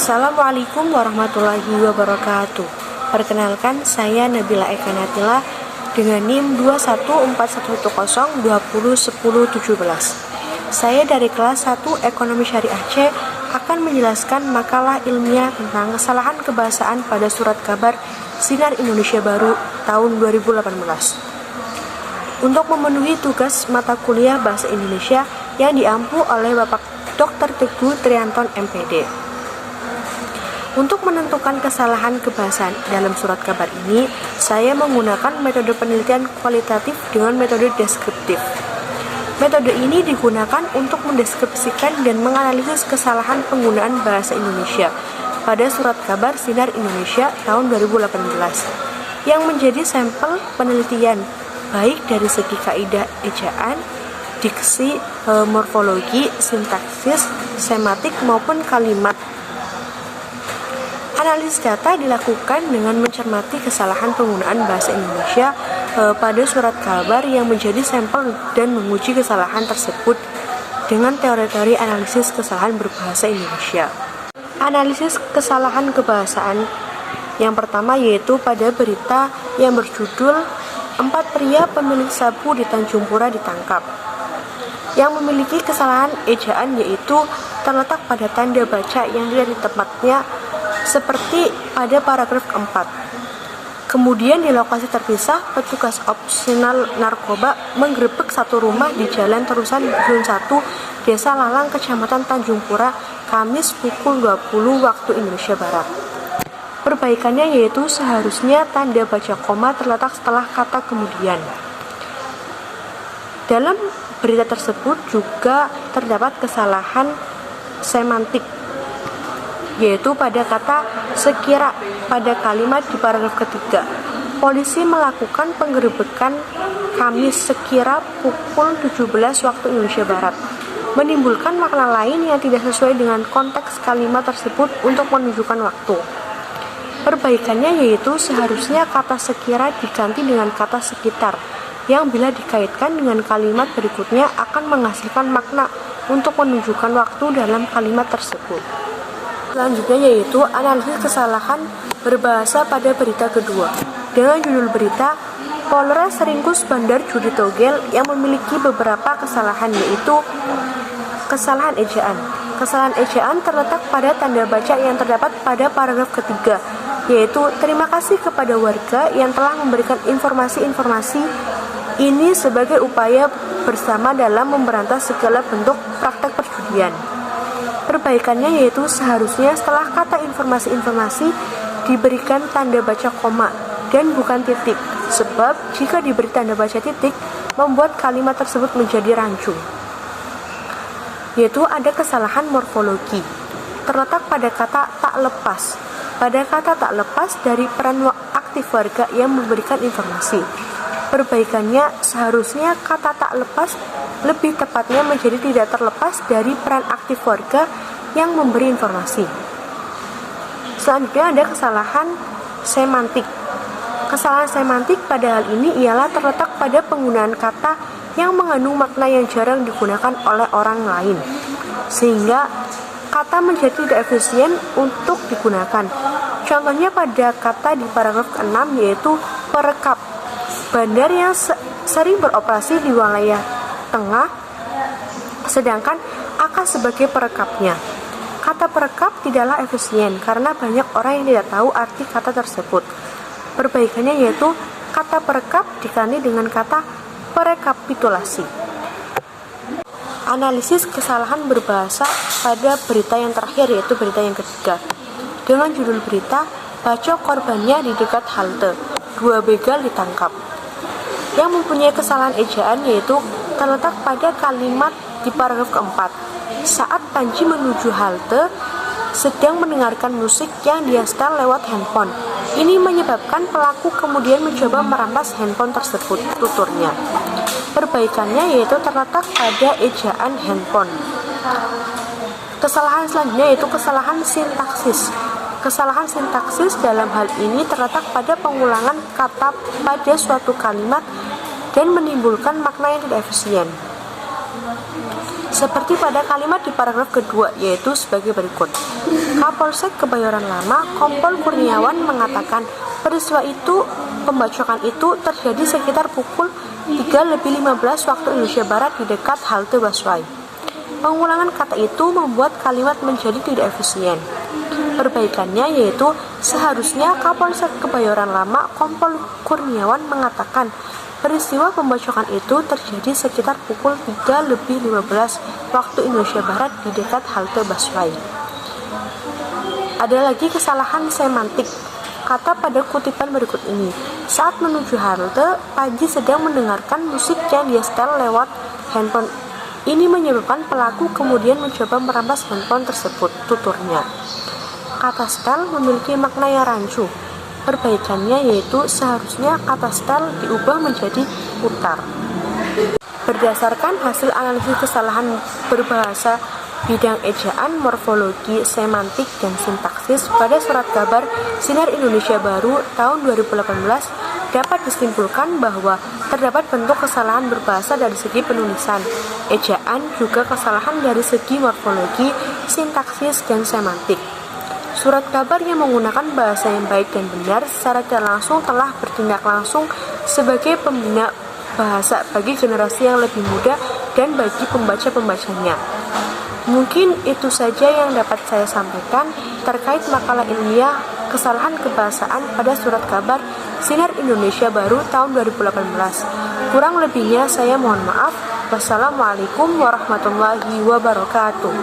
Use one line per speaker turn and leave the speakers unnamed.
Assalamualaikum warahmatullahi wabarakatuh. Perkenalkan, saya Nabila Eka Natila dengan NIM 21411201017. Saya dari kelas 1 Ekonomi Syariah C akan menjelaskan makalah ilmiah tentang kesalahan kebahasaan pada surat kabar Sinar Indonesia Baru tahun 2018. Untuk memenuhi tugas mata kuliah Bahasa Indonesia yang diampu oleh Bapak Dr. Teguh Trianton MPD. Untuk menentukan kesalahan kebahasaan dalam surat kabar ini, saya menggunakan metode penelitian kualitatif dengan metode deskriptif. Metode ini digunakan untuk mendeskripsikan dan menganalisis kesalahan penggunaan bahasa Indonesia pada surat kabar Sinar Indonesia tahun 2018 yang menjadi sampel penelitian baik dari segi kaidah ejaan, diksi, morfologi, sintaksis, sematik maupun kalimat. Analisis data dilakukan dengan mencermati kesalahan penggunaan bahasa Indonesia pada surat kabar yang menjadi sampel dan menguji kesalahan tersebut dengan teori-teori analisis kesalahan berbahasa Indonesia. Analisis kesalahan kebahasaan yang pertama yaitu pada berita yang berjudul 4 pria pemilik sabu di Tanjung Pura ditangkap. Yang memiliki kesalahan ejaan yaitu terletak pada tanda baca yang tidak di tempatnya seperti pada paragraf keempat. Kemudian di lokasi terpisah, petugas opsional narkoba menggerebek satu rumah di Jalan Terusan Dusun 1, Desa Lalang, Kecamatan Tanjung Pura, Kamis pukul 20 waktu Indonesia Barat. Perbaikannya yaitu seharusnya tanda baca koma terletak setelah kata kemudian. Dalam berita tersebut juga terdapat kesalahan semantik, yaitu pada kata sekira pada kalimat di paragraf ketiga. Polisi melakukan penggerebekan Kamis sekira pukul 17 waktu Indonesia Barat, menimbulkan makna lain yang tidak sesuai dengan konteks kalimat tersebut untuk menunjukkan waktu. Perbaikannya yaitu seharusnya kata sekira diganti dengan kata sekitar, yang bila dikaitkan dengan kalimat berikutnya akan menghasilkan makna untuk menunjukkan waktu dalam kalimat tersebut. Selanjutnya yaitu analisis kesalahan berbahasa pada berita kedua dengan judul berita Polres Ringkus Bandar Judi Togel yang memiliki beberapa kesalahan yaitu kesalahan ejaan. Kesalahan ejaan terletak pada tanda baca yang terdapat pada paragraf ketiga, yaitu terima kasih kepada warga yang telah memberikan informasi-informasi ini sebagai upaya bersama dalam memberantas segala bentuk praktek perjudian. Perbaikannya yaitu seharusnya setelah kata informasi-informasi diberikan tanda baca koma dan bukan titik, sebab jika diberi tanda baca titik membuat kalimat tersebut menjadi rancu. Yaitu ada kesalahan morfologi terletak pada kata tak lepas. Pada kata tak lepas dari peran aktif warga yang memberikan informasi. Perbaikannya seharusnya kata tak lepas lebih tepatnya menjadi tidak terlepas dari peran aktif warga yang memberi informasi. Selanjutnya ada kesalahan semantik. Kesalahan semantik pada hal ini ialah terletak pada penggunaan kata yang mengandung makna yang jarang digunakan oleh orang lain, sehingga kata menjadi tidak efisien untuk digunakan. Contohnya pada kata di paragraf ke-6 yaitu perekap. Bandar yang sering beroperasi di wilayah tengah, sedangkan AK sebagai perekapnya. Kata perekap tidaklah efisien karena banyak orang yang tidak tahu arti kata tersebut. Perbaikannya yaitu kata perekap diganti dengan kata perekapitulasi. Analisis kesalahan berbahasa pada berita yang terakhir yaitu berita yang ketiga. Dengan judul berita, bacok korbannya di dekat halte, 2 begal ditangkap. Yang mempunyai kesalahan ejaan yaitu terletak pada kalimat di paragraf keempat. Saat Panji menuju halte, sedang mendengarkan musik yang dia setel lewat handphone. Ini menyebabkan pelaku kemudian mencoba merampas handphone tersebut, tuturnya. Perbaikannya yaitu terletak pada ejaan handphone. Kesalahan selanjutnya yaitu kesalahan sintaksis. Kesalahan sintaksis dalam hal ini terletak pada pengulangan kata pada suatu kalimat dan menimbulkan makna yang tidak efisien. Seperti pada kalimat di paragraf kedua, yaitu sebagai berikut. Kapolsek Kebayoran Lama, Kompol Kurniawan mengatakan peristiwa itu, pembacokan itu terjadi sekitar pukul 3:15 waktu Indonesia Barat di dekat halte busway. Pengulangan kata itu membuat kalimat menjadi tidak efisien. Perbaikannya yaitu seharusnya Kapolsek Kebayoran Lama Kompol Kurniawan mengatakan peristiwa pembacokan itu terjadi sekitar pukul 3:15 waktu Indonesia Barat di dekat halte busway. Ada lagi kesalahan semantik. Kata pada kutipan berikut ini, saat menuju halte, Panji sedang mendengarkan musik yang dia setel lewat handphone. Ini menyebabkan pelaku kemudian mencoba merampas handphone tersebut, tuturnya. Kata setel memiliki makna yang rancu. Perbaikannya yaitu seharusnya kata setel diubah menjadi putar. Berdasarkan hasil analisis kesalahan berbahasa bidang ejaan, morfologi, semantik, dan sintaksis pada surat kabar Sinar Indonesia Baru tahun 2018, dapat disimpulkan bahwa terdapat bentuk kesalahan berbahasa dari segi penulisan, ejaan, juga kesalahan dari segi morfologi, sintaksis, dan semantik. Surat kabar yang menggunakan bahasa yang baik dan benar secara tidak langsung telah bertindak langsung sebagai pembina bahasa bagi generasi yang lebih muda dan bagi pembaca-pembacanya. Mungkin itu saja yang dapat saya sampaikan terkait makalah ilmiah kesalahan kebahasaan pada surat kabar Sinar Indonesia Baru tahun 2018. Kurang lebihnya saya mohon maaf. Wassalamualaikum warahmatullahi wabarakatuh.